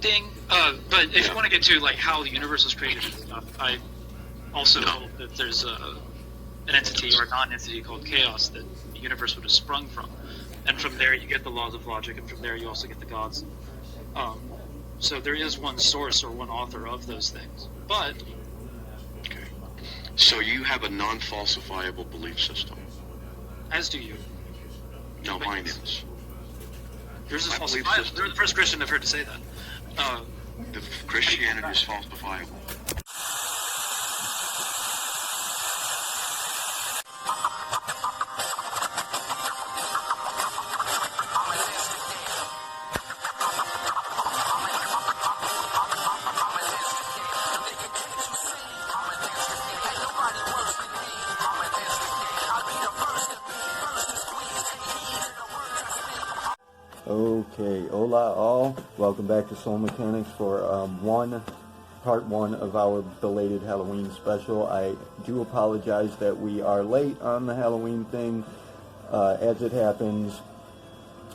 thing. But if you want to get to like how the universe was created and stuff, I also hold that there's an entity or a non-entity called chaos that the universe would have sprung from, and from there you get the laws of logic, and from there you also get the gods. So there is one source or one author of those things, but. Okay. So you have a non-falsifiable belief system. As do you. No, mine is. Yours is falsifiable. You're the first Christian I've heard to say that. The Christianity is falsifiable. Okay, hola all. Welcome back to Soul Mechanics for part one of our belated Halloween special. I do apologize that we are late on the Halloween thing. As it happens,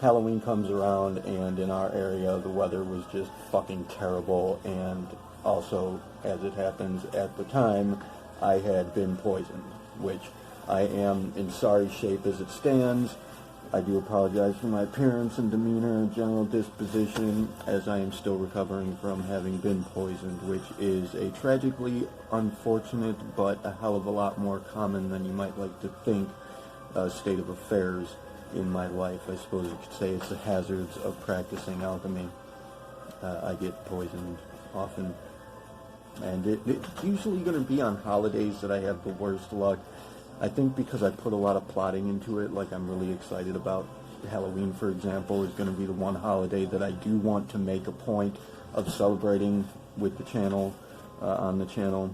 Halloween comes around, and in our area the weather was just fucking terrible, and also, as it happens, at the time I had been poisoned, which I am in sorry shape as it stands. I do apologize for my appearance and demeanor and general disposition, as I am still recovering from having been poisoned, which is a tragically unfortunate but a hell of a lot more common than you might like to think state of affairs in my life. I suppose you could say it's the hazards of practicing alchemy. I get poisoned often, and it's usually going to be on holidays that I have the worst luck. I think because I put a lot of plotting into it, like I'm really excited about Halloween, for example, is going to be the one holiday that I do want to make a point of celebrating with the channel, on the channel.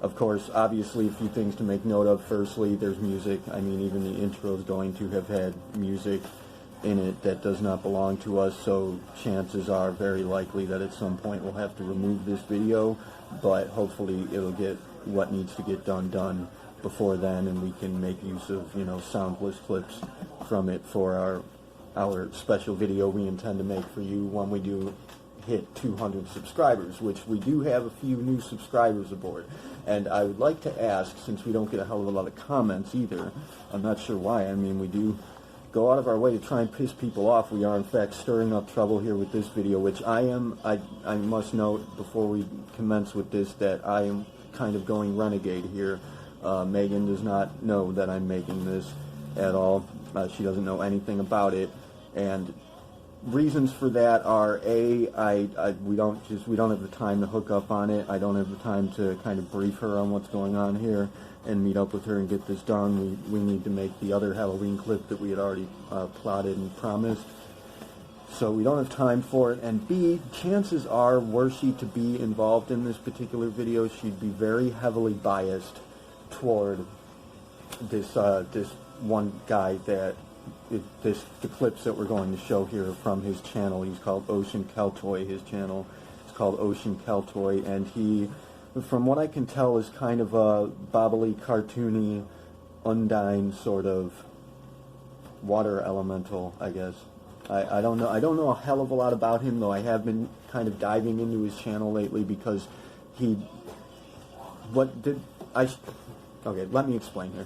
Of course, obviously, a few things to make note of. Firstly, there's music. I mean, even the intro is going to have had music in it that does not belong to us, so chances are very likely that at some point we'll have to remove this video, but hopefully it'll get what needs to get done before then, and we can make use of, you know, soundless clips from it for our special video we intend to make for you when we do hit 200 subscribers, which we do have a few new subscribers aboard. And I would like to ask, since we don't get a hell of a lot of comments either, I'm not sure why, I mean, we do go out of our way to try and piss people off. We are in fact stirring up trouble here with this video, which I must note before we commence with this that I am kind of going renegade here. Megan does not know that I'm making this at all. She doesn't know anything about it, and reasons for that are we don't have the time to hook up on it. I don't have the time to kind of brief her on what's going on here and meet up with her and get this done. We need to make the other Halloween clip that we had already plotted and promised. So we don't have time for it, and B, chances are, were she to be involved in this particular video, she'd be very heavily biased toward this one guy that the clips that we're going to show here are from his channel. He's called Ocean Keltoi. His channel is called Ocean Keltoi, and he, from what I can tell, is kind of a bobbly, cartoony, Undine sort of water elemental, I guess. I don't know a hell of a lot about him, though I have been kind of diving into his channel lately because okay, let me explain here.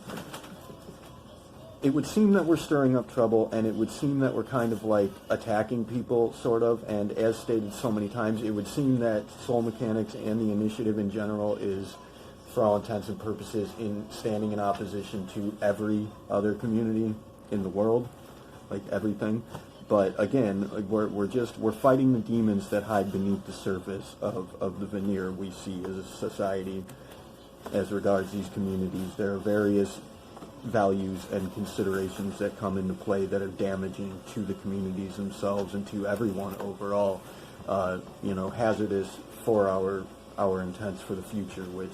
It would seem that we're stirring up trouble, and it would seem that we're kind of like attacking people, sort of, and as stated so many times, it would seem that Soul Mechanics and the initiative in general is, for all intents and purposes, standing in opposition to every other community in the world, like everything. But again, we're fighting the demons that hide beneath the surface of the veneer we see as a society as regards these communities. There are various values and considerations that come into play that are damaging to the communities themselves and to everyone overall, hazardous for our intents for the future, which,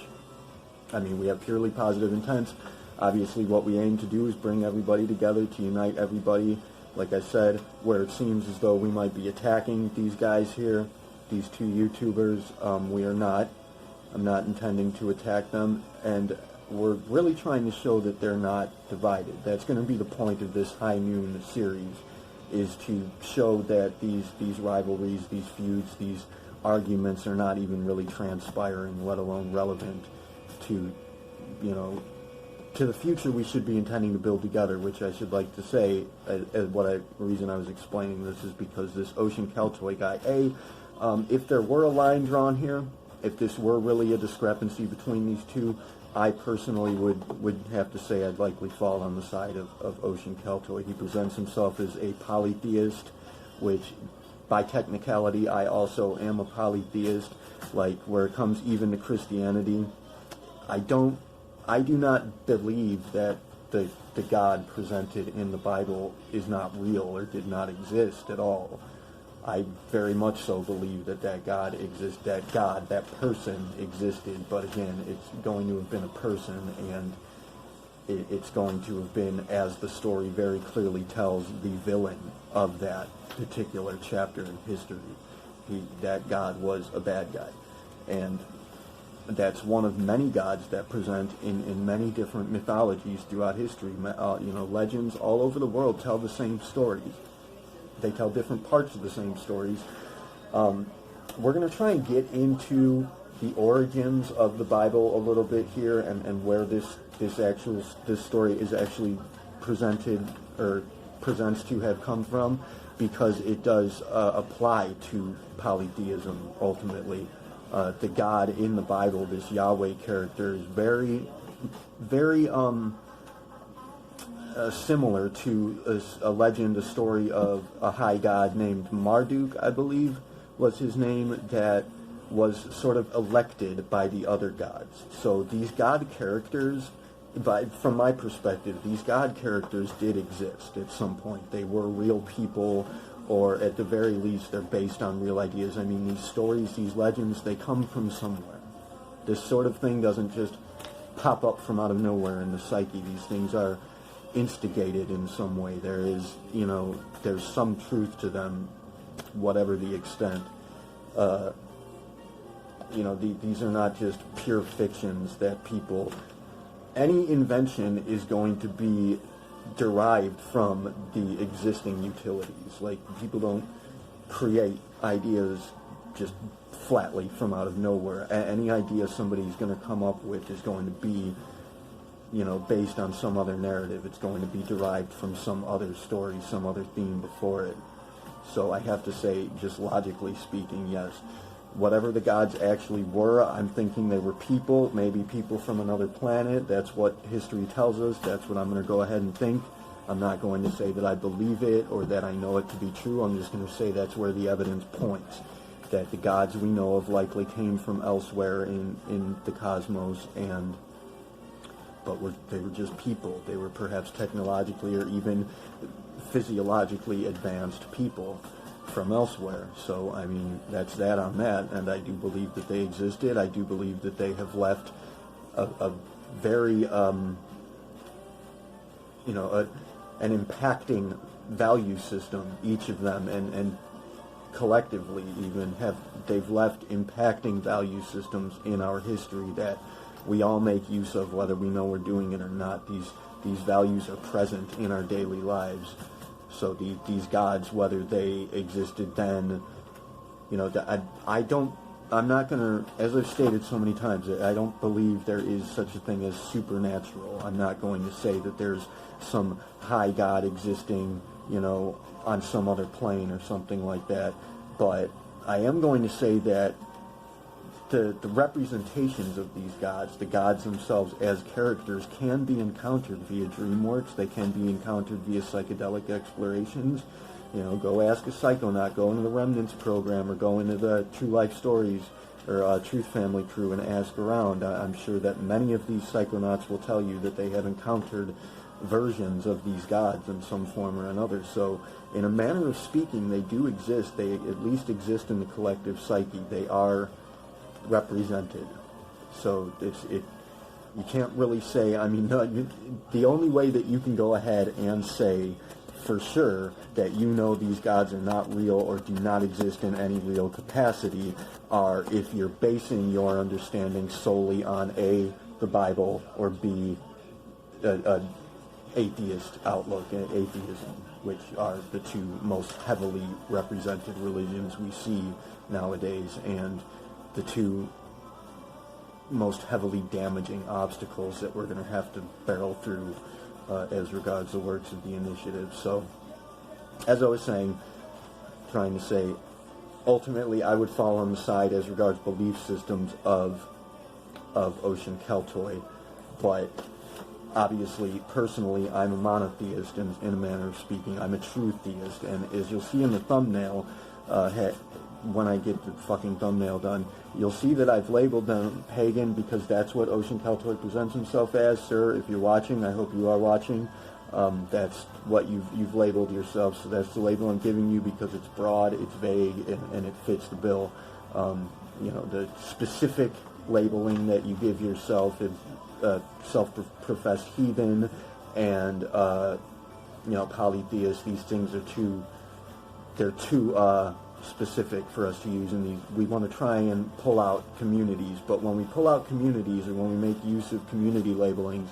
I mean, we have purely positive intents. Obviously what we aim to do is bring everybody together, to unite everybody. Like I said, where it seems as though we might be attacking these guys here, these two YouTubers, we are not. I'm not intending to attack them, and we're really trying to show that they're not divided. That's going to be the point of this High Noon series, is to show that these rivalries, these feuds, these arguments are not even really transpiring, let alone relevant to, to the future we should be intending to build together, which I should like to say, the reason I was explaining this is because this Ocean Keltoi guy, if there were a line drawn here, if this were really a discrepancy between these two, I personally would have to say I'd likely fall on the side of Ocean Keltoi. He presents himself as a polytheist, which by technicality I also am a polytheist. Like, where it comes even to Christianity, I do not believe that the God presented in the Bible is not real or did not exist at all. I very much so believe that God exists, that person existed, but again, it's going to have been a person, and it's going to have been, as the story very clearly tells, the villain of that particular chapter in history. That God was a bad guy. And that's one of many gods that present in many different mythologies throughout history. Legends all over the world tell the same stories. They tell different parts of the same stories. We're going to try and get into the origins of the Bible a little bit here, and where this story is actually presented or presents to have come from, because it does apply to polytheism ultimately. The God in the Bible, this Yahweh character, is very, very similar to a legend, a story of a high god named Marduk, I believe was his name, that was sort of elected by the other gods. So these god characters, from my perspective, these god characters did exist at some point. They were real people, or at the very least, they're based on real ideas. I mean, these stories, these legends, they come from somewhere. This sort of thing doesn't just pop up from out of nowhere in the psyche. These things are instigated in some way. There is, there's some truth to them, whatever the extent. These are not just pure fictions that people... Any invention is going to be derived from the existing utilities. Like, people don't create ideas just flatly from out of nowhere. Any idea somebody's going to come up with is going to be, based on some other narrative. It's going to be derived from some other story, some other theme before it. So I have to say, just logically speaking, yes. Whatever the gods actually were, I'm thinking they were people, maybe people from another planet. That's what history tells us. That's what I'm going to go ahead and think. I'm not going to say that I believe it or that I know it to be true. I'm just going to say that's where the evidence points, that the gods we know of likely came from elsewhere in the cosmos, but they were just people. They were perhaps technologically or even physiologically advanced people from elsewhere. So, I mean, that's that on that, and I do believe that they existed. I do believe that they have left a very, an impacting value system, each of them, and collectively even they've left impacting value systems in our history that we all make use of, whether we know we're doing it or not. These values are present in our daily lives. So these gods, whether they existed then, I'm not going to, as I've stated so many times, I don't believe there is such a thing as supernatural. I'm not going to say that there's some high god existing, on some other plane or something like that. But I am going to say that the representations of these gods, the gods themselves as characters, can be encountered via dream works. They can be encountered via psychedelic explorations. Go ask a psychonaut, go into the Remnants program, or go into the True Life Stories or Truth Family Crew and ask around. I'm sure that many of these psychonauts will tell you that they have encountered versions of these gods in some form or another. So, in a manner of speaking, they do exist. They at least exist in the collective psyche. They are represented. So you can't really say, the only way that you can go ahead and say for sure that these gods are not real or do not exist in any real capacity are if you're basing your understanding solely on A, the Bible, or B, a atheist outlook, atheism. which are the two most heavily represented religions we see nowadays, and the two most heavily damaging obstacles that we're going to have to barrel through as regards the works of the initiative. So, as I was saying, trying to say, ultimately I would fall on the side as regards belief systems of Ocean Keltoi, but obviously, personally, I'm a monotheist in a manner of speaking. I'm a true theist, and as you'll see in the thumbnail, when I get the fucking thumbnail done, you'll see that I've labeled them pagan because that's what Ocean Keltoi presents himself as. Sir, if you're watching, I hope you are watching. That's what you've labeled yourself, so that's the label I'm giving you because it's broad, it's vague, and it fits the bill. The specific labeling that you give yourself is self-professed heathen and polytheist. These things are too specific for us to use in these. We want to try and pull out communities, but when we pull out communities or when we make use of community labelings,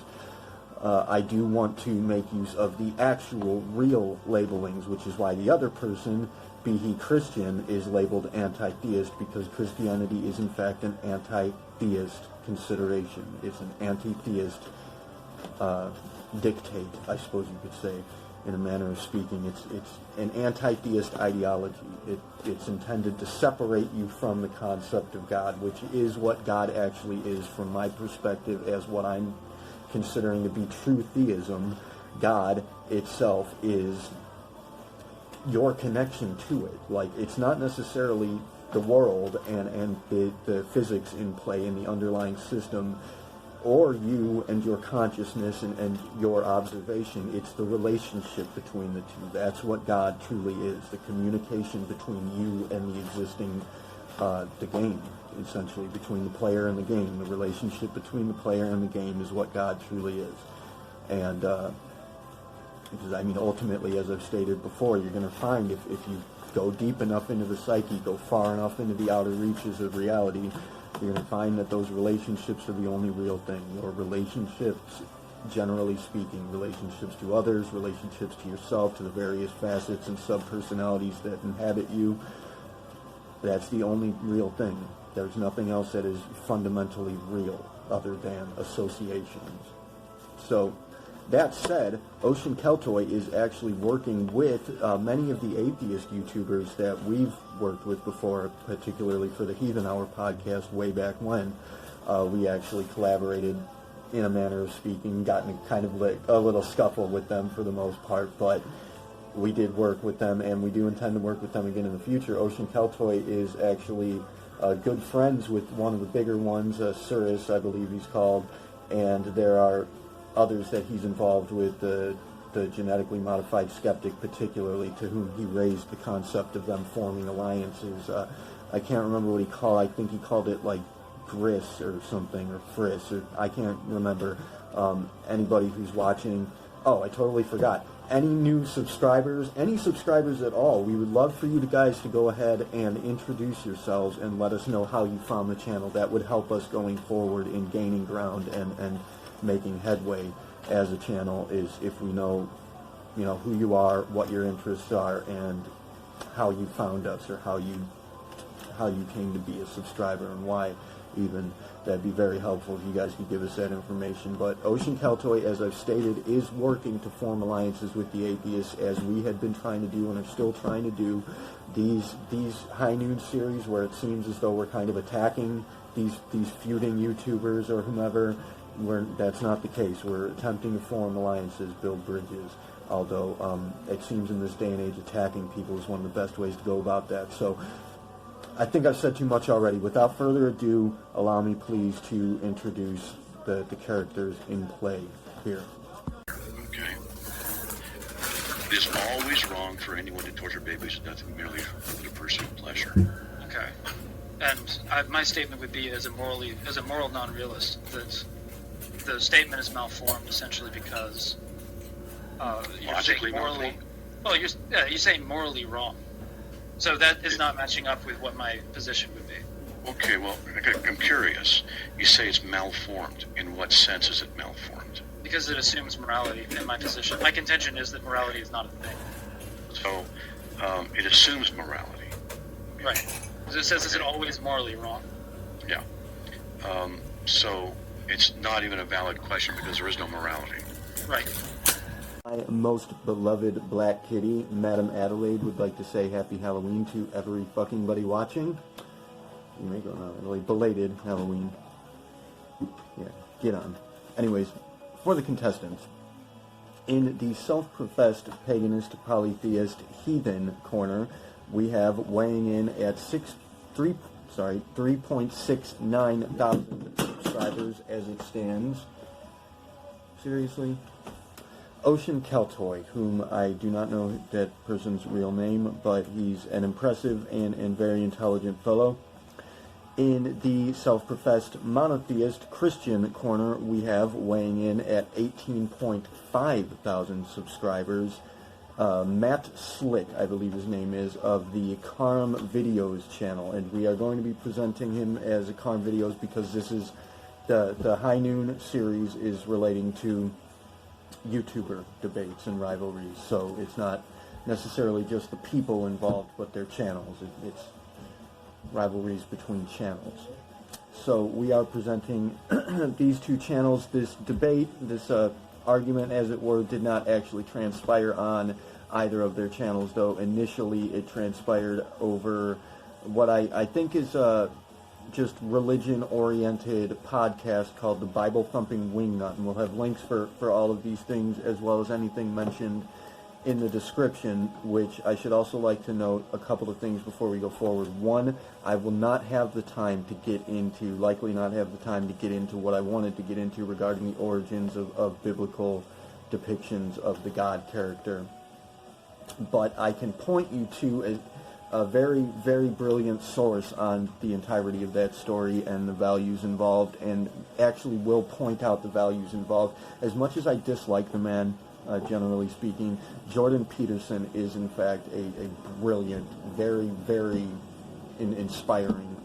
I do want to make use of the actual real labelings, which is why the other person, be he Christian, is labeled anti-theist, because Christianity is in fact an anti-theist consideration. It's an anti-theist dictate, I suppose you could say, in a manner of speaking. It's an anti-theist ideology. It's intended to separate you from the concept of God, which is what God actually is from my perspective, as what I'm considering to be true theism. God itself is your connection to it. Like, it's not necessarily the world and the physics in play in the underlying system, or you and your consciousness and your observation. It's the relationship between the two. That's what God truly is, the communication between you and the existing, the game, essentially, between the player and the game. The relationship between the player and the game is what God truly is. And because, I mean, ultimately, as I've stated before, you're going to find if you go deep enough into the psyche, go far enough into the outer reaches of reality, you're going to find that those relationships are the only real thing. Your relationships, generally speaking, relationships to others, relationships to yourself, to the various facets and sub-personalities that inhabit you, that's the only real thing. There's nothing else that is fundamentally real other than associations. So, that said, Ocean Keltoi is actually working with many of the atheist YouTubers that we've worked with before, particularly for the Heathen Hour podcast way back when. We actually collaborated, in a manner of speaking, got in kind of a little scuffle with them for the most part, but we did work with them, and we do intend to work with them again in the future. Ocean Keltoi is actually good friends with one of the bigger ones, Suris, I believe he's called, and there are others that he's involved with, the genetically modified skeptic particularly, to whom he raised the concept of them forming alliances. I can't remember what he called. I think he called it like Gris or something, or Friss, or I can't remember. Anybody who's watching, I totally forgot. Any new subscribers, any subscribers at all, we would love for you guys to go ahead and introduce yourselves and let us know how you found the channel. That would help us going forward in gaining ground and making headway as a channel, is if we know who you are, what your interests are, and how you found us, or how you came to be a subscriber and why even. That'd be very helpful if you guys could give us that information. But Ocean Keltoi, as I've stated, is working to form alliances with the atheists, as we had been trying to do and are still trying to do. These high noon series where it seems as though we're kind of attacking these feuding YouTubers or whomever, that's not the case. We're attempting to form alliances, build bridges, although it seems in this day and age attacking people is one of the best ways to go about that. So I think I've said too much already. Without further ado, allow me please to introduce the characters in play here. Okay. It is always wrong for anyone to torture babies to death merely for the pursuit of pleasure. Okay. And my statement would be, as a moral non-realist, that the statement is malformed essentially because you're saying morally. Well, you're saying morally wrong. So that is not matching up with what my position would be. Okay, well, I'm curious. You say it's malformed. In what sense is it malformed? Because it assumes morality in my position. My contention is that morality is not a thing. So it assumes morality. Right. Because it says, is it always morally wrong? Yeah. So it's not even a valid question because there is no morality. Right. My most beloved black kitty, Madam Adelaide, would like to say Happy Halloween to every fucking buddy watching. You may go now, Adelaide. Belated Halloween. Yeah, get on. Anyways, for the contestants, in the self-professed paganist, polytheist, heathen corner, we have weighing in at 3.69 thousand subscribers as it stands. Seriously? Ocean Keltoi, whom I do not know that person's real name, but he's an impressive and very intelligent fellow. In the self-professed monotheist Christian corner, we have weighing in at 18.5 thousand subscribers, Matt Slick, I believe his name is, of the CARM Videos channel, and we are going to be presenting him as a CARM Videos because this is the High Noon series is relating to YouTuber debates and rivalries, so it's not necessarily just the people involved, but their channels. It's rivalries between channels. So we are presenting these two channels. This debate, this argument, as it were, did not actually transpire on either of their channels, though initially it transpired over what I think is just religion-oriented podcast called the Biblethumpingwingnut, and we'll have links for all of these things as well as anything mentioned in the description, which I should also like to note a couple of things before we go forward. One, I will not have the time to get into, likely not have the time to get into what I wanted to get into regarding the origins of biblical depictions of the God character. But I can point you to a very, very brilliant source on the entirety of that story and the values involved, and actually will point out the values involved. As much as I dislike the man, generally speaking, Jordan Peterson is in fact a brilliant, very, very inspiring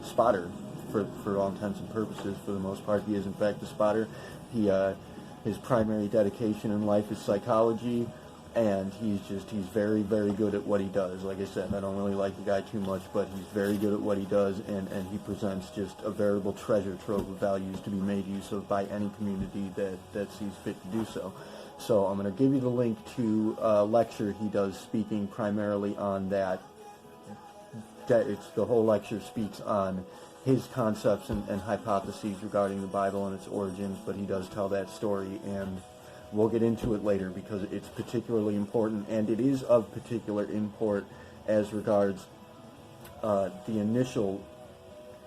spotter for all intents and purposes. For the most part, he is in fact a spotter. His primary dedication in life is psychology, and he's very, very good at what he does. Like I said, I don't really like the guy too much, but he's very good at what he does, and he presents just a veritable treasure trove of values to be made use of by any community that sees fit to do so. So I'm going to give you the link to a lecture he does speaking primarily on that. It's the whole lecture speaks on his concepts and hypotheses regarding the Bible and its origins, but he does tell that story, and we'll get into it later because it's particularly important, and it is of particular import as regards the initial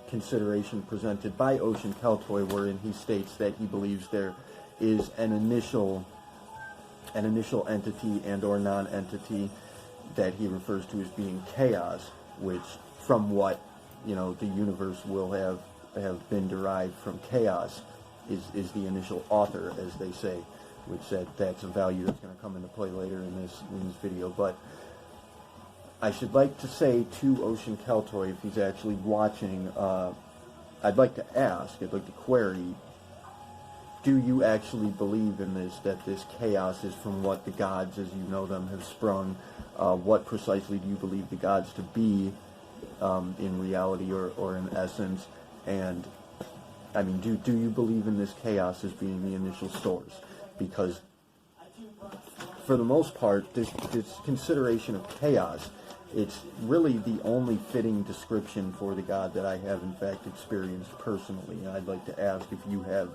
consideration presented by Ocean Keltoi, wherein he states that he believes there is an initial entity and or non-entity that he refers to as being chaos, which from what the universe will have been derived from chaos is the initial author, as they say, which that's a value that's going to come into play later in this video. But I should like to say to Ocean Keltoi, if he's actually watching, I'd like to query, do you actually believe in this, that this chaos is from what the gods as you know them have sprung? What precisely do you believe the gods to be in reality or in essence? And I mean, do you believe in this chaos as being the initial source? Because for the most part, this consideration of chaos, it's really the only fitting description for the God that I have in fact experienced personally. And I'd like to ask if you have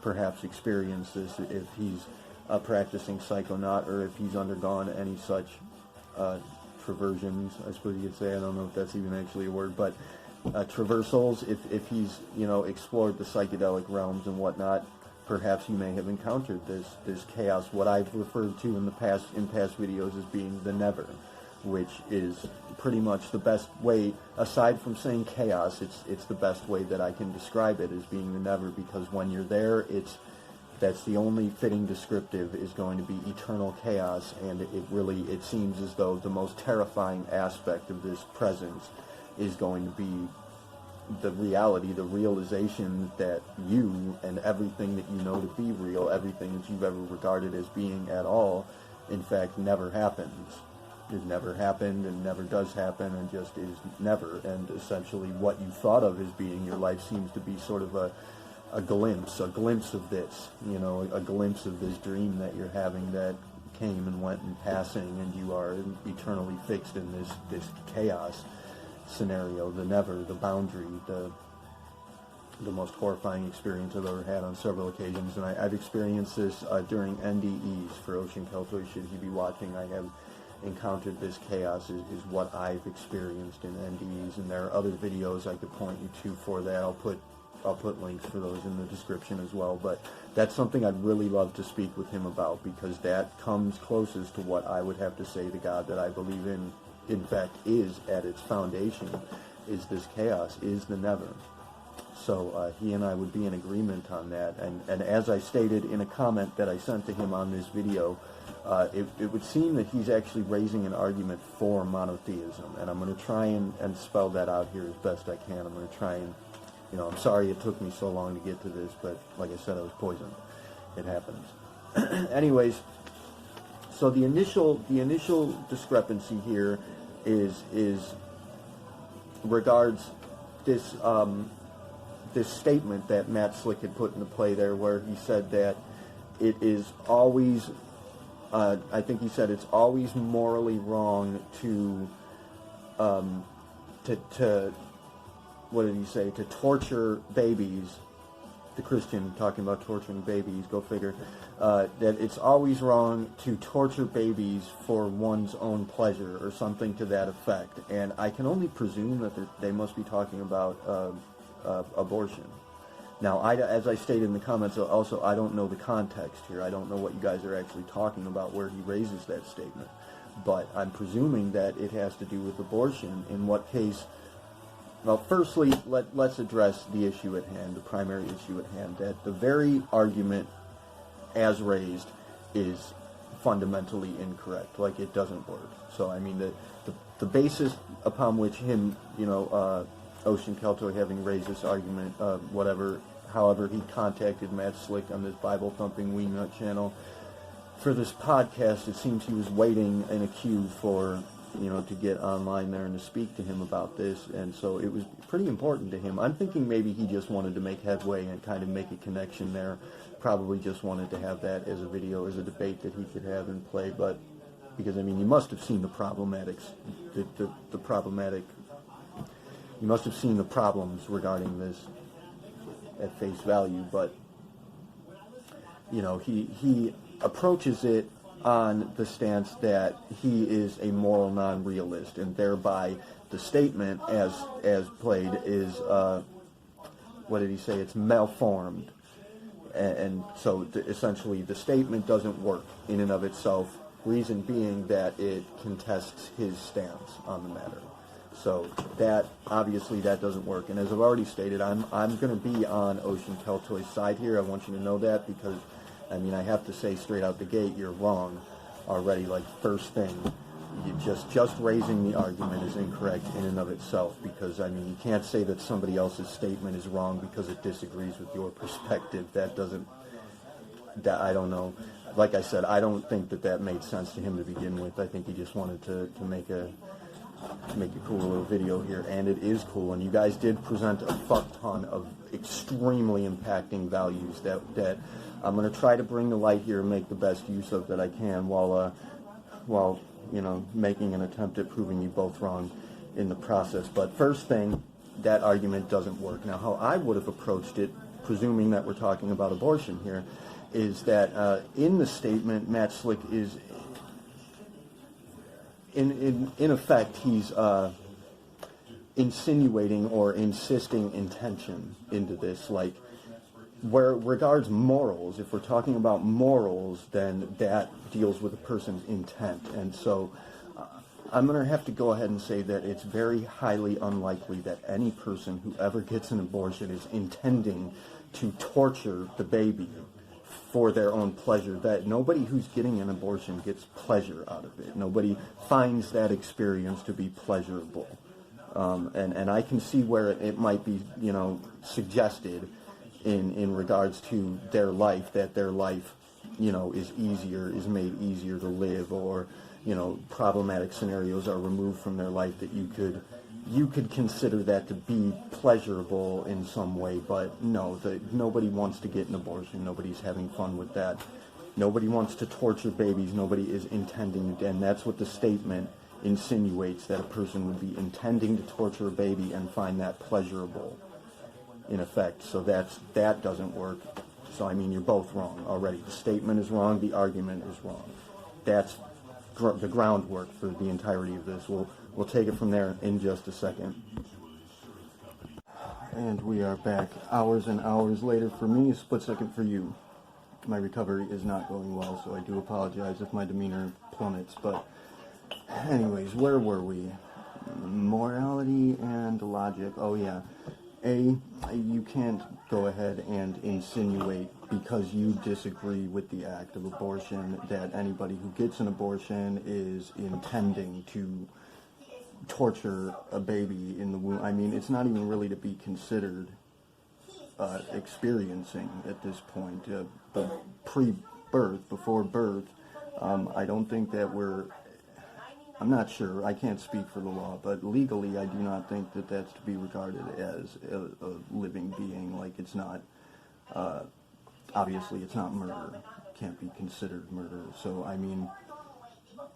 perhaps experienced this, if he's a practicing psychonaut, or if he's undergone any such traversions, I suppose you could say. I don't know if that's even actually a word, but traversals, if he's explored the psychedelic realms and whatnot. Perhaps you may have encountered this chaos, what I've referred to in past videos as being the never, which is pretty much the best way, aside from saying chaos, it's the best way that I can describe it, as being the never, because when you're there, that's the only fitting descriptive is going to be eternal chaos, and it seems as though the most terrifying aspect of this presence is going to be the reality, the realization that you and everything that you know to be real, everything that you've ever regarded as being at all, in fact, never happens. It never happened and never does happen and just is never. And essentially what you thought of as being your life seems to be sort of a glimpse of this, a glimpse of this dream that you're having that came and went in passing, and you are eternally fixed in this chaos scenario, the never, the boundary, the most horrifying experience I've ever had on several occasions. And I've experienced this during NDEs for Ocean Keltoi. Should he be watching, I have encountered this chaos is what I've experienced in NDEs, and there are other videos I could point you to for that. I'll put links for those in the description as well, but that's something I'd really love to speak with him about, because that comes closest to what I would have to say the God that I believe in fact, is at its foundation, is this chaos, is the never. So he and I would be in agreement on that, and as I stated in a comment that I sent to him on this video, it would seem that he's actually raising an argument for monotheism, and I'm going to try and spell that out here as best I can. I'm going to try and, I'm sorry it took me so long to get to this, but like I said, I was poisoned. It happens. Anyways, so the initial discrepancy here is regards this this statement that Matt Slick had put into play there, where he said that it is always, I think he said it's always morally wrong to what did he say? To torture babies. The Christian talking about torturing babies, go figure. That it's always wrong to torture babies for one's own pleasure, or something to that effect. And I can only presume that they must be talking about abortion. Now, as I stated in the comments, also, I don't know the context here. I don't know what you guys are actually talking about where he raises that statement. But I'm presuming that it has to do with abortion. In what case, well, firstly, let's address the issue at hand, the primary issue at hand, that the very argument as raised is fundamentally incorrect. Like, it doesn't work. So, I mean, the basis upon which him, Ocean Keltoi having raised this argument, however he contacted Matt Slick on this Biblethumpingwingnut Channel for this podcast, it seems he was waiting in a queue for, to get online there and to speak to him about this, and so it was pretty important to him. I'm thinking maybe he just wanted to make headway and kind of make a connection there, probably just wanted to have that as a video, as a debate that he could have in play, but, because, I mean, you must have seen the problematics, the problematic, you must have seen the problems regarding this at face value, but, he approaches it on the stance that he is a moral non-realist, and thereby the statement as played is, what did he say, it's malformed, and so essentially the statement doesn't work in and of itself, reason being that it contests his stance on the matter. So that, obviously, that doesn't work. And as I've already stated, I'm going to be on Ocean Keltoi's side here. I want you to know that, because, I mean, I have to say straight out the gate, you're wrong already. Like, first thing, you just raising the argument is incorrect in and of itself, because, I mean, you can't say that somebody else's statement is wrong because it disagrees with your perspective. That I don't know. Like I said, I don't think that made sense to him to begin with. I think he just wanted to make a cool little video here, and it is cool, and you guys did present a fuck ton of extremely impacting values that I'm going to try to bring to light here and make the best use of that I can, while making an attempt at proving you both wrong in the process. But first thing, that argument doesn't work. Now, how I would have approached it, presuming that we're talking about abortion here, is that in the statement, Matt Slick is in effect, he's insinuating or insisting intention into this, like, where regards morals, if we're talking about morals, then that deals with a person's intent. And so I'm going to have to go ahead and say that it's very highly unlikely that any person who ever gets an abortion is intending to torture the baby for their own pleasure. That nobody who's getting an abortion gets pleasure out of it. Nobody finds that experience to be pleasurable. And I can see where it might be, suggested in regards to their life, that their life is made easier to live, or, problematic scenarios are removed from their life, that you could consider that to be pleasurable in some way. But no, nobody wants to get an abortion. Nobody's having fun with that. Nobody wants to torture babies. Nobody is intending, and that's what the statement insinuates, that a person would be intending to torture a baby and find that pleasurable, in effect. So that doesn't work. So, you're both wrong already. The statement is wrong. The argument is wrong. That's the groundwork for the entirety of this. We'll take it from there in just a second. And we are back hours and hours later for me, a split second for you. My recovery is not going well, so I do apologize if my demeanor plummets. But anyways, where were we? Morality and logic. Oh yeah. You can't go ahead and insinuate, because you disagree with the act of abortion, that anybody who gets an abortion is intending to torture a baby in the womb. It's not even really to be considered experiencing at this point. But pre-birth, before birth, I don't think that I'm not sure, I can't speak for the law, but legally I do not think that that's to be regarded as a living being. Like, it's not, obviously it's not murder, it can't be considered murder. So,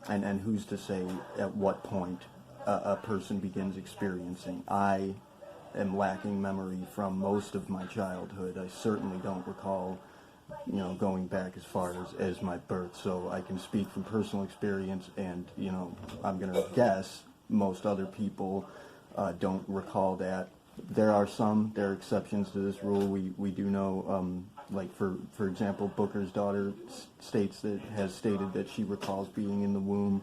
and who's to say at what point a person begins experiencing? I am lacking memory from most of my childhood. I certainly don't recall going back as far as my birth, so I can speak from personal experience, and, I'm going to guess most other people don't recall that. There are exceptions to this rule. We do know, like, for example, Booker's daughter has stated that she recalls being in the womb,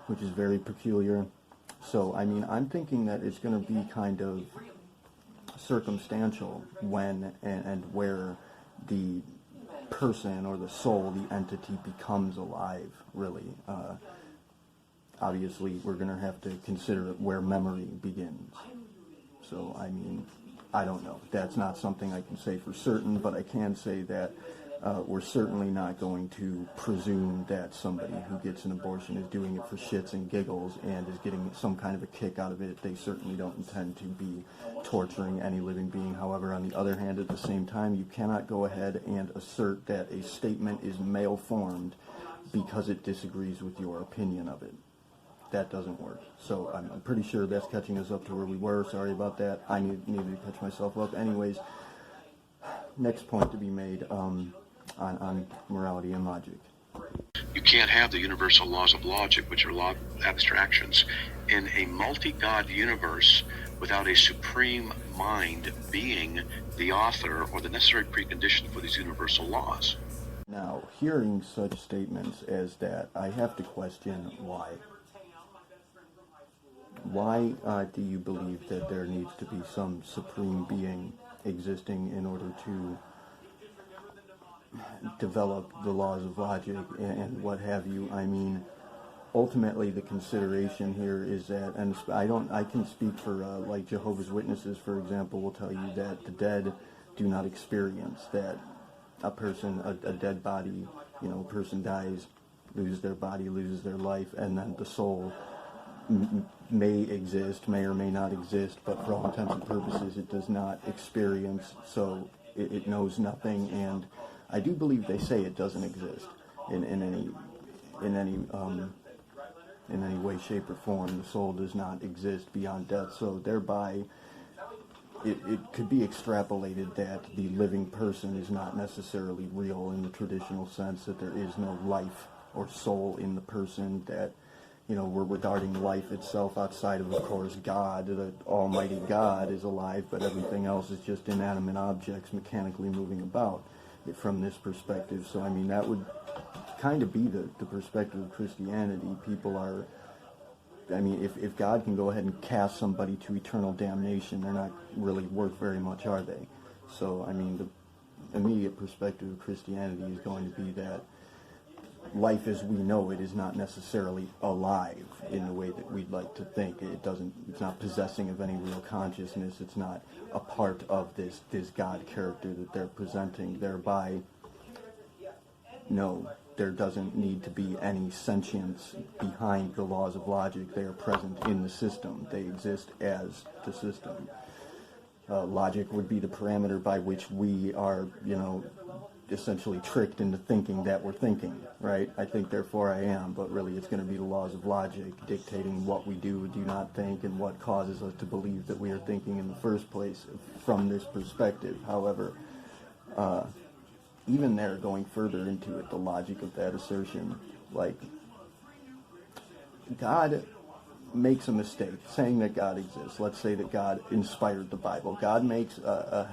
which is very peculiar. So, I'm thinking that it's going to be kind of circumstantial when and where the person or the soul, the entity, becomes alive, really. Obviously, we're going to have to consider where memory begins. So, I don't know. That's not something I can say for certain, but I can say that we're certainly not going to presume that somebody who gets an abortion is doing it for shits and giggles and is getting some kind of a kick out of it. They certainly don't intend to be torturing any living being. However, on the other hand, at the same time, you cannot go ahead and assert that a statement is malformed because it disagrees with your opinion of it. That doesn't work. So I'm pretty sure that's catching us up to where we were. Sorry about that. I needed to catch myself up. Anyways, next point to be made on morality and logic. You can't have the universal laws of logic, which are law abstractions, in a multi-God universe without a supreme mind being the author or the necessary precondition for these universal laws. Now, hearing such statements as that, I have to question why. Why do you believe that there needs to be some supreme being existing in order to develop the laws of logic and what have you? Ultimately the consideration here is that, and I can speak for like Jehovah's Witnesses, for example, will tell you that the dead do not experience that. A person, a dead body, a person dies, loses their body, loses their life, and then the soul may exist, may or may not exist, but for all intents and purposes it does not experience, so it knows nothing. And I do believe they say it doesn't exist in any way, shape, or form. The soul does not exist beyond death, so thereby it could be extrapolated that the living person is not necessarily real in the traditional sense, that there is no life or soul in the person, that we're regarding life itself outside of course, God, the Almighty God is alive, but everything else is just inanimate objects mechanically moving about from this perspective. So, that would kind of be the perspective of Christianity. People are, if God can go ahead and cast somebody to eternal damnation, they're not really worth very much, are they? So, the immediate perspective of Christianity is going to be that life as we know it is not necessarily alive in the way that we'd like to think. It's not possessing of any real consciousness. It's not a part of this God character that they're presenting, thereby no, there doesn't need to be any sentience behind the laws of logic. They are present in the system. They exist as the system. Logic would be the parameter by which we are, essentially tricked into thinking that we're thinking, right? I think, therefore I am, but really it's going to be the laws of logic dictating what we do not think and what causes us to believe that we are thinking in the first place from this perspective. However, even there, going further into it, the logic of that assertion, like, God makes a mistake saying that God exists. Let's say that God inspired the Bible. God makes a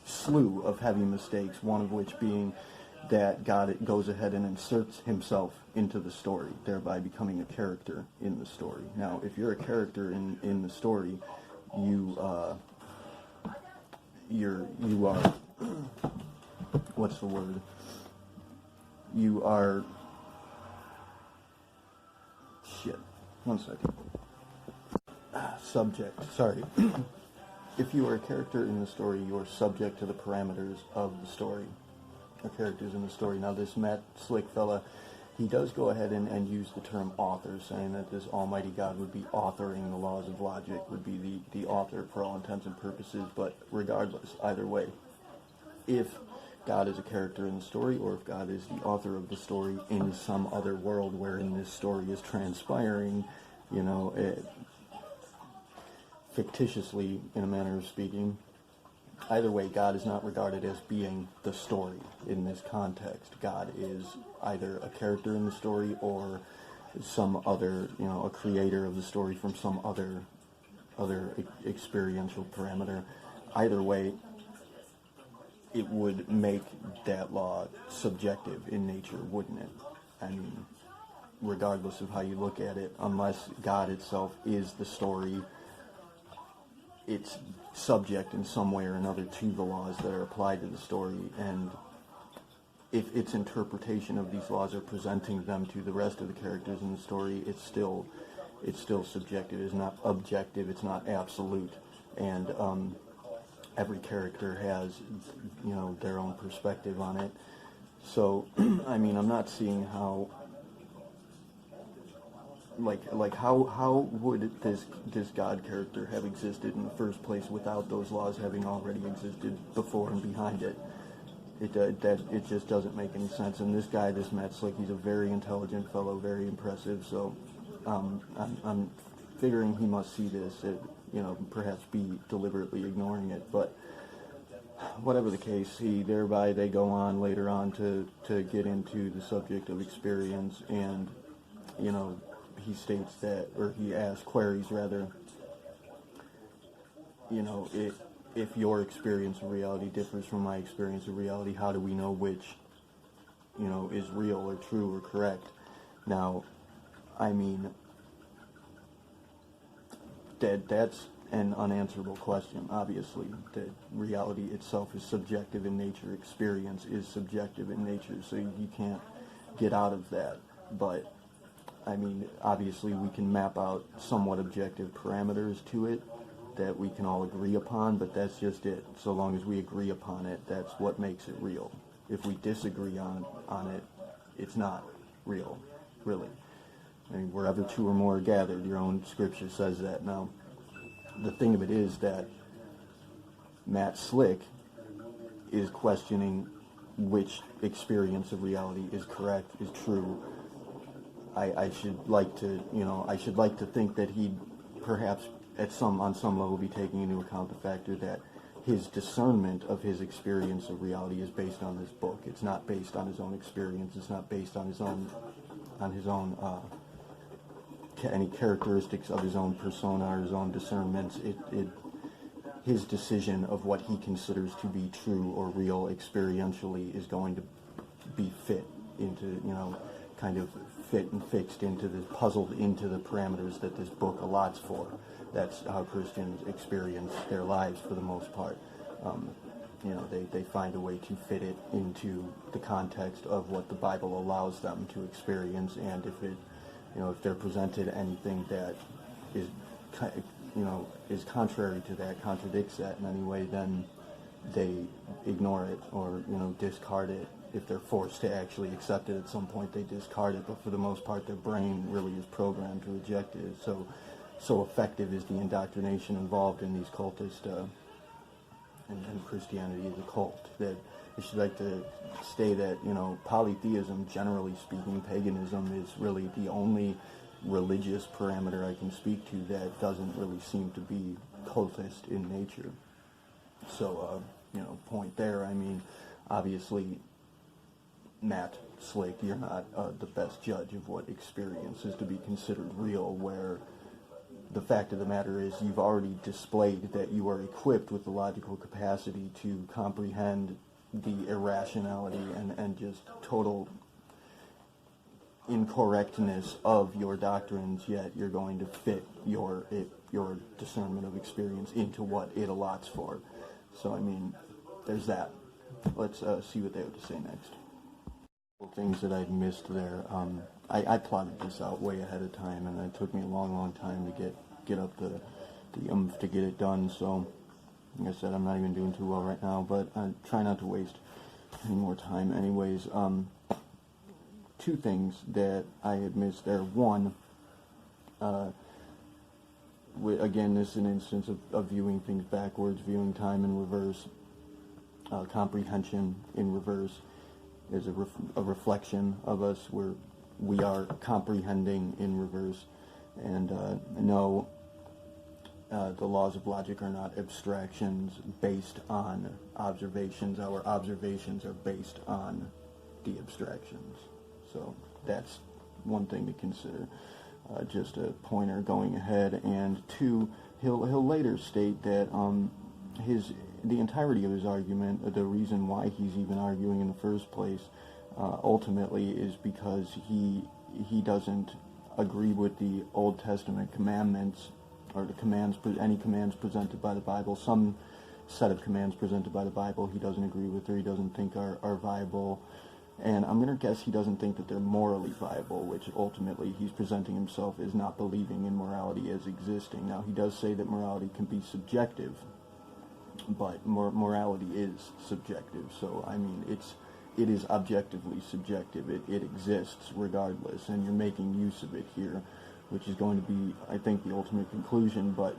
slew of heavy mistakes, one of which being that God goes ahead and inserts himself into the story, thereby becoming a character in the story. Now, if you're a character in the story, you are what's the word? You are one second. Subject. Sorry. If you are a character in the story, you are subject to the parameters of the story, or characters in the story. Now, this Matt Slick fella, he does go ahead and use the term author, saying that this almighty God would be authoring the laws of logic, would be the author for all intents and purposes. But regardless, either way, if God is a character in the story, or if God is the author of the story in some other world wherein this story is transpiring, fictitiously, in a manner of speaking. Either way, God is not regarded as being the story in this context. God is either a character in the story or some other, a creator of the story from some other experiential parameter. Either way, it would make that law subjective in nature, wouldn't it? I mean, regardless of how you look at it, unless God itself is the story, it's subject in some way or another to the laws that are applied to the story, and if its interpretation of these laws are presenting them to the rest of the characters in the story, it's still subjective. It's not objective. It's not absolute, and every character has their own perspective on it. So I mean, I'm not seeing how. Like how would this God character have existed in the first place without those laws having already existed before and behind it? It just doesn't make any sense. And this guy, this Matt Slick, he's a very intelligent fellow, very impressive. So I'm figuring he must see this, perhaps be deliberately ignoring it. But whatever the case, thereby they go on later on to get into the subject of experience, and he states that, or he asks, queries rather, if your experience of reality differs from my experience of reality, how do we know which, is real or true or correct? Now, I mean, that's an unanswerable question, obviously. That reality itself is subjective in nature, experience is subjective in nature, so you can't get out of that. But I mean, obviously we can map out somewhat objective parameters to it that we can all agree upon, but that's just it. So long as we agree upon it, that's what makes it real. If we disagree on it, it's not real, really. I mean, wherever two or more are gathered, your own scripture says that. Now, the thing of it is that Matt Slick is questioning which experience of reality is correct, is true. I should like to think that he'd perhaps on some level be taking into account the factor that his discernment of his experience of reality is based on this book. It's not based on his own experience. It's not based on his own any characteristics of his own persona or his own discernments. His decision of what he considers to be true or real experientially is going to be fit into, kind of fit and fixed into puzzled into the parameters that this book allots for. That's how Christians experience their lives for the most part. They find a way to fit it into the context of what the Bible allows them to experience, and if they're presented anything that is contrary to that, contradicts that in any way, then they ignore it or discard it. if they're forced to actually accept it at some point, they discard it, but for the most part, their brain really is programmed to reject it. So effective is the indoctrination involved in these cultist, and Christianity is a cult, that I should like to say that, polytheism, generally speaking, paganism, is really the only religious parameter I can speak to that doesn't really seem to be cultist in nature. So, point there. I mean, obviously, Matt Slick, you're not the best judge of what experience is to be considered real, where the fact of the matter is you've already displayed that you are equipped with the logical capacity to comprehend the irrationality and just total incorrectness of your doctrines, yet you're going to fit your discernment of experience into what it allots for. So, I mean, there's that. Let's see what they have to say next. Things that I've missed there. I plotted this out way ahead of time, and it took me a long time to get up the oomph to get it done. So, like I said, I'm not even doing too well right now, but I try not to waste any more time. Anyways, two things that I had missed there. One, again, this is an instance of viewing things backwards, viewing time in reverse. Comprehension in reverse is a reflection of us, where we are comprehending in reverse. And no, the laws of logic are not abstractions based on observations. Our observations are based on the abstractions. So that's one thing to consider. Just a pointer going ahead. And two, he'll later state that the entirety of his argument, the reason why he's even arguing in the first place, ultimately is because he doesn't agree with the Old Testament commandments, or the commands, any commands presented by the Bible. Some set of commands presented by the Bible he doesn't agree with, or he doesn't think are viable. And I'm going to guess he doesn't think that they're morally viable, which ultimately he's presenting himself as not believing in morality as existing. Now, he does say that morality can be subjective, but morality is subjective. So, I mean, it is objectively subjective. It exists regardless, and you're making use of it here, which is going to be, I think, the ultimate conclusion. But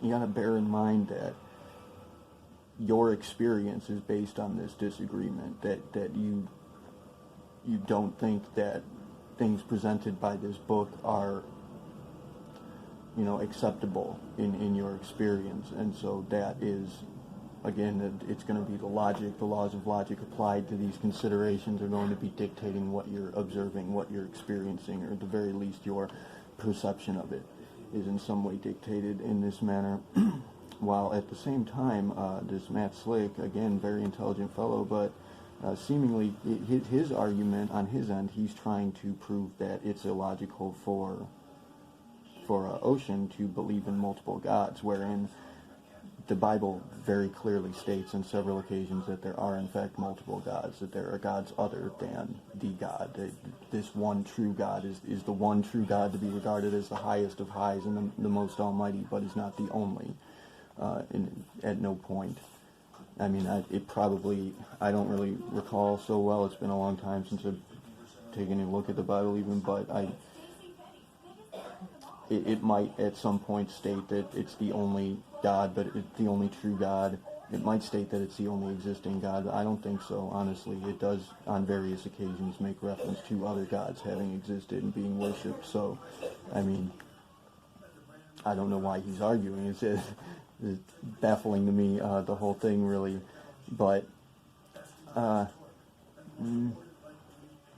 you got to bear in mind that your experience is based on this disagreement, that you don't think that things presented by this book are, acceptable in your experience. And so that is, again, it's going to be the laws of logic applied to these considerations are going to be dictating what you're observing, what you're experiencing, or at the very least your perception of it is in some way dictated in this manner. While at the same time, this Matt Slick, again, very intelligent fellow, but seemingly his argument on his end, he's trying to prove that it's illogical for Ocean to believe in multiple gods, wherein the Bible very clearly states on several occasions that there are in fact multiple gods, that there are gods other than the God. This one true God is the one true God to be regarded as the highest of highs and the most almighty, but is not the only. At no point. I mean, I don't really recall so well. It's been a long time since I've taken a look at the Bible even, but it might at some point state that it's the only God, but it's the only true God. It might state that it's the only existing God, but I don't think so, honestly. It does, on various occasions, make reference to other gods having existed and being worshipped. So, I mean, I don't know why he's arguing. It's baffling to me, the whole thing, really. But I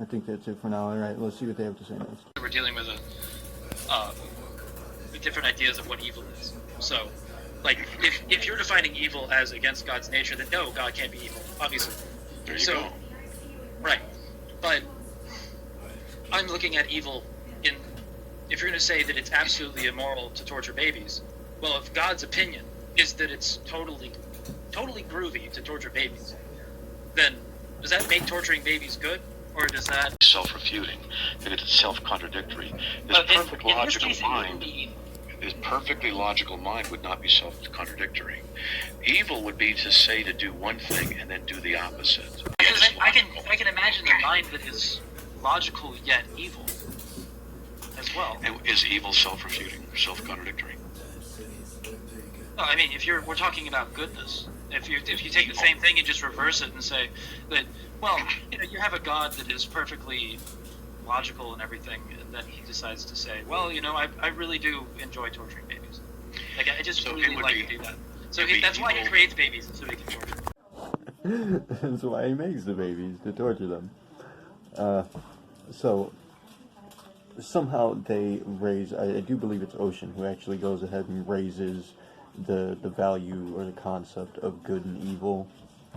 think that's it for now. All right, let's see what they have to say next. We're dealing with different ideas of what evil is. So, like, if you're defining evil as against God's nature, then no, God can't be evil, obviously. There you go. Right. But I'm looking at evil if you're going to say that it's absolutely immoral to torture babies, well, if God's opinion is that it's totally groovy to torture babies, then does that make torturing babies good, or does that Self-refuting, that it's self-contradictory. This perfect logical mind. His perfectly logical mind would not be self-contradictory. Evil would be to say to do one thing and then do the opposite. Because I can imagine a mind that is logical yet evil as well. And is evil self-refuting, self-contradictory? No, I mean, we're talking about goodness. If you take the same thing and just reverse it and say that, well, you have a God that is perfectly logical and everything, and then he decides to say, well, I really do enjoy torturing babies. Like, I just really like to do that. So that's why he creates babies, so he can torture them. That's why he makes the babies, to torture them. So somehow they raise, I do believe it's Ocean who actually goes ahead and raises the value or the concept of good and evil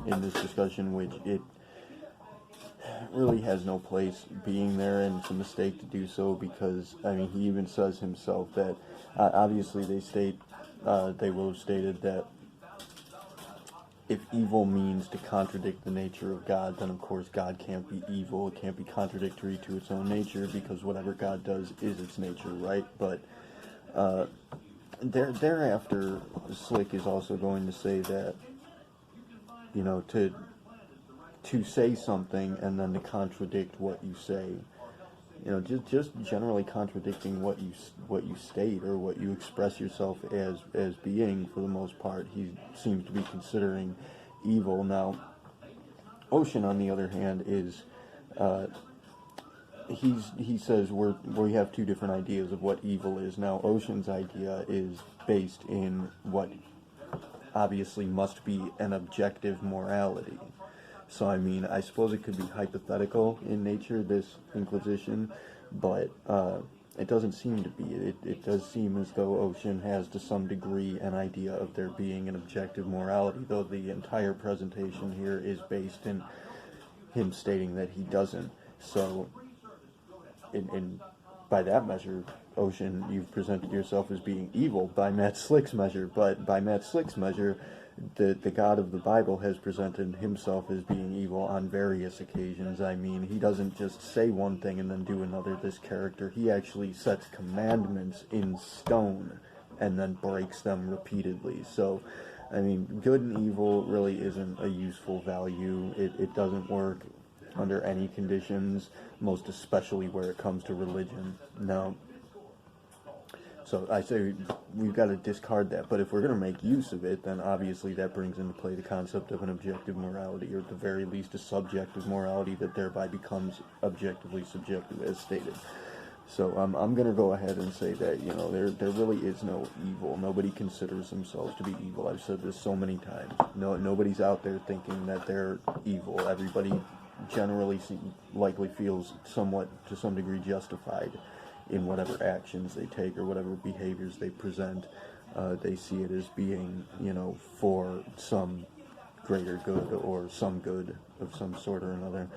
in this discussion, which it really has no place being there, and it's a mistake to do so, because he even says himself that obviously they will have stated that if evil means to contradict the nature of God, then of course God can't be evil. It can't be contradictory to its own nature, because whatever God does is its nature, right? But thereafter, Slick is also going to say that, to say something and then to contradict what you say, just generally contradicting what you state or what you express yourself as being, for the most part, he seems to be considering evil. Now, Ocean, on the other hand, is he says we have two different ideas of what evil is. Now, Ocean's idea is based in what obviously must be an objective morality. So, I suppose it could be hypothetical in nature, this inquisition, but it doesn't seem to be. It does seem as though Ocean has, to some degree, an idea of there being an objective morality, though the entire presentation here is based in him stating that he doesn't. So, by that measure, Ocean, you've presented yourself as being evil by Matt Slick's measure, but by Matt Slick's measure, the God of the Bible has presented himself as being evil on various occasions. He doesn't just say one thing and then do another. This character, he actually sets commandments in stone and then breaks them repeatedly. So, good and evil really isn't a useful value. It doesn't work under any conditions, most especially where it comes to religion. Now, so I say we've got to discard that, but if we're going to make use of it, then obviously that brings into play the concept of an objective morality, or at the very least a subjective morality that thereby becomes objectively subjective, as stated. So I'm going to go ahead and say that, there really is no evil. Nobody considers themselves to be evil. I've said this so many times. Nobody's out there thinking that they're evil. Everybody generally likely feels somewhat, to some degree, justified in whatever actions they take or whatever behaviors they present. They see it as being, for some greater good or some good of some sort or another.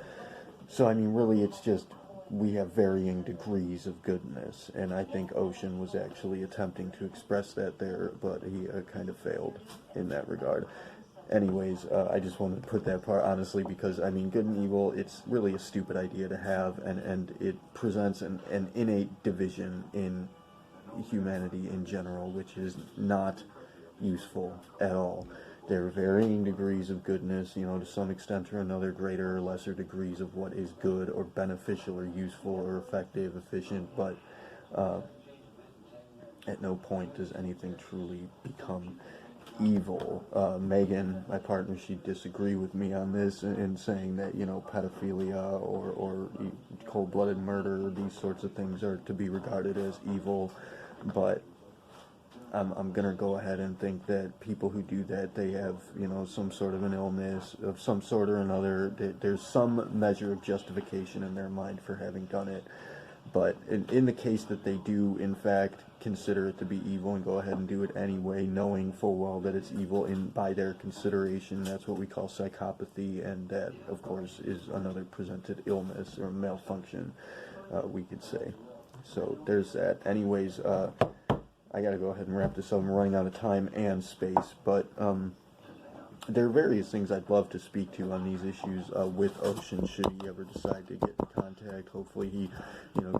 So, really, it's just we have varying degrees of goodness, and I think Ocean was actually attempting to express that there, but he kind of failed in that regard. Anyways, I just wanted to put that part, honestly, because, good and evil, it's really a stupid idea to have, and it presents an innate division in humanity in general, which is not useful at all. There are varying degrees of goodness, to some extent or another, greater or lesser degrees of what is good or beneficial or useful or effective, efficient, but at no point does anything truly become evil. Megan, my partner, she'd disagree with me on this in saying that, pedophilia or cold-blooded murder, these sorts of things are to be regarded as evil, but I'm going to go ahead and think that people who do that, they have, some sort of an illness of some sort or another. There's some measure of justification in their mind for having done it. But in the case that they do, in fact, consider it to be evil and go ahead and do it anyway, knowing full well that it's evil by their consideration, that's what we call psychopathy, and that, of course, is another presented illness or malfunction, we could say. So there's that. Anyways, I got to go ahead and wrap this up. I'm running out of time and space, but there are various things I'd love to speak to on these issues with Ocean, should he ever decide to get in contact. Hopefully he,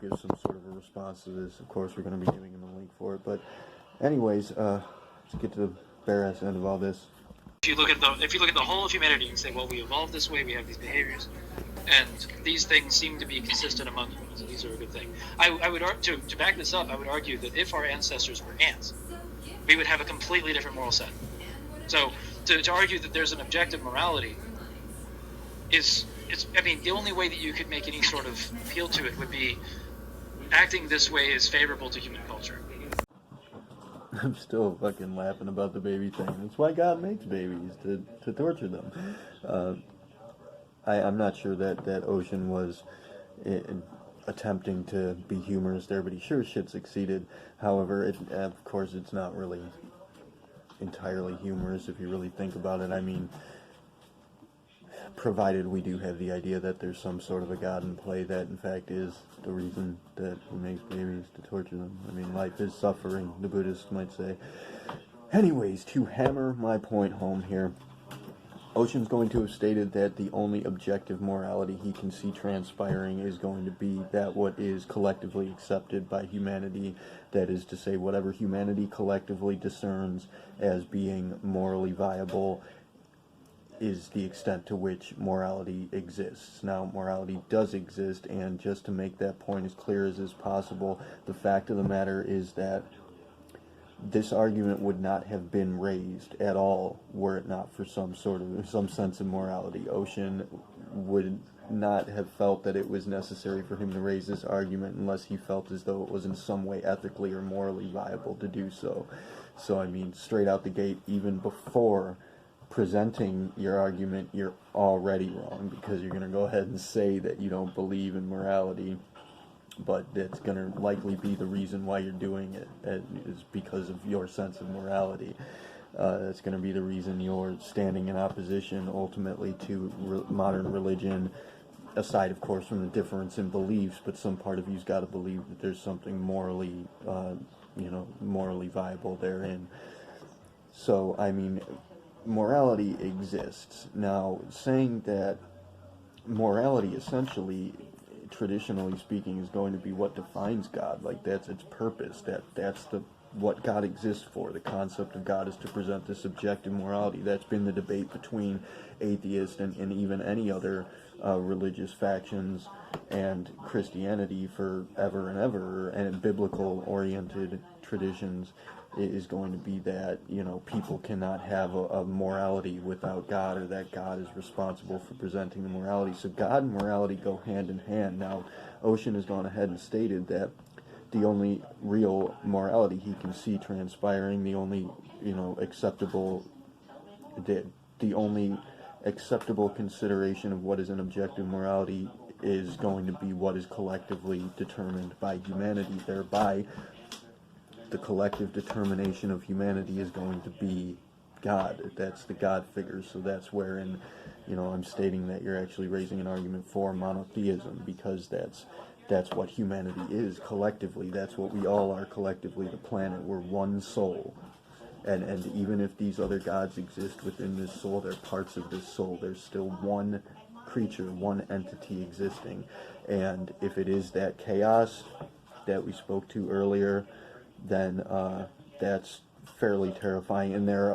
gives some sort of a response to this. Of course, we're going to be giving him a link for it, but Anyways, let's get to the bare-ass end of all this. If you look at the whole of humanity, you can say, well, we evolved this way, we have these behaviors, and these things seem to be consistent among humans, and these are a good thing. I would to back this up, I would argue that if our ancestors were ants, we would have a completely different moral set. So to argue that there's an objective morality the only way that you could make any sort of appeal to it would be acting this way is favorable to human culture. I'm still fucking laughing about the baby thing. That's why God makes babies, to torture them. I'm not sure that Ocean was attempting to be humorous there, but he sure shit succeeded. However, of course, it's not really entirely humorous if you really think about it. I mean, provided we do have the idea that there's some sort of a God in play that in fact is the reason that he makes babies, to torture them. I mean, life is suffering, the Buddhists might say. Anyways, to hammer my point home here, Ocean's going to have stated that the only objective morality he can see transpiring is going to be that what is collectively accepted by humanity, that is to say, whatever humanity collectively discerns as being morally viable is the extent to which morality exists. Now, morality does exist, and just to make that point as clear as is possible, the fact of the matter is that this argument would not have been raised at all were it not for some sense of morality. Ocean would not have felt that it was necessary for him to raise this argument unless he felt as though it was in some way ethically or morally viable to do so. So, I mean, straight out the gate, even before presenting your argument, you're already wrong, because you're going to go ahead and say that you don't believe in morality, but that's going to likely be the reason why you're doing it, is because of your sense of morality. That's going to be the reason you're standing in opposition ultimately to modern religion, aside of course from the difference in beliefs, but some part of you's got to believe that there's something morally viable therein. So, I mean, morality exists. Now, saying that morality essentially, traditionally speaking, is going to be what defines God, like that's its purpose, that's what God exists for. The concept of God is to present this objective morality. That's been the debate between atheists and even any other religious factions and Christianity forever and ever, and biblical-oriented traditions is going to be that, people cannot have a morality without God, or that God is responsible for presenting the morality. So God and morality go hand in hand. Now, Ocean has gone ahead and stated that the only real morality he can see transpiring, the only, acceptable consideration of what is an objective morality is going to be what is collectively determined by humanity. Thereby, the collective determination of humanity is going to be God. That's the God figure. So that's wherein, I'm stating that you're actually raising an argument for monotheism, because that's what humanity is collectively. That's what we all are collectively, the planet. We're one soul. And even if these other gods exist within this soul, they're parts of this soul. There's still one creature, one entity existing. And if it is that chaos that we spoke to earlier, then that's fairly terrifying. And there are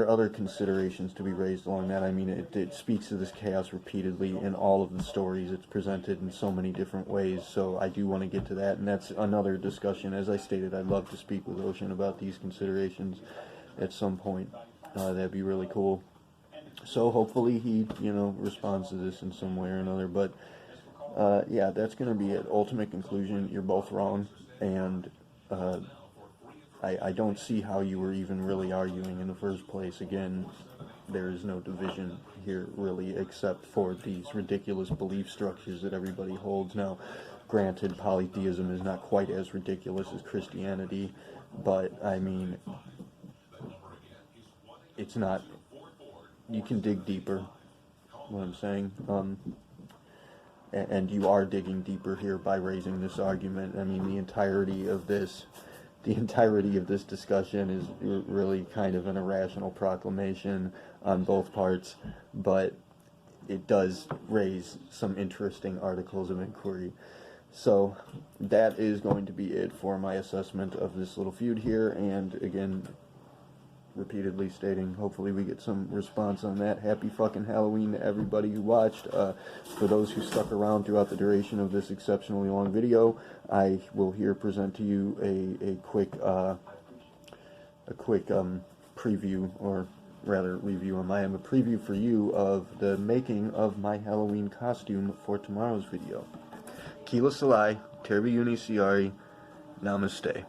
other considerations to be raised along that. I mean, it speaks to this chaos repeatedly in all of the stories. It's presented in so many different ways, so I do want to get to that, and that's another discussion. As I stated, I'd love to speak with Ocean about these considerations at some point. That'd be really cool. So hopefully he, responds to this in some way or another. But yeah, that's going to be an ultimate conclusion. You're both wrong, and I don't see how you were even really arguing in the first place. Again, there is no division here really, except for these ridiculous belief structures that everybody holds. Now, granted, polytheism is not quite as ridiculous as Christianity, but I mean, it's not, you can dig deeper, what I'm saying, and you are digging deeper here by raising this argument. I mean, the entirety of this discussion is really kind of an irrational proclamation on both parts, but it does raise some interesting articles of inquiry. So that is going to be it for my assessment of this little feud here, and again, repeatedly stating, hopefully we get some response on that. Happy fucking Halloween to everybody who watched. For those who stuck around throughout the duration of this exceptionally long video, I will here present to you a quick preview, or rather review on my end, a preview for you of the making of my Halloween costume for tomorrow's video. Kila Salai, Terbi Uni Siari, Namaste.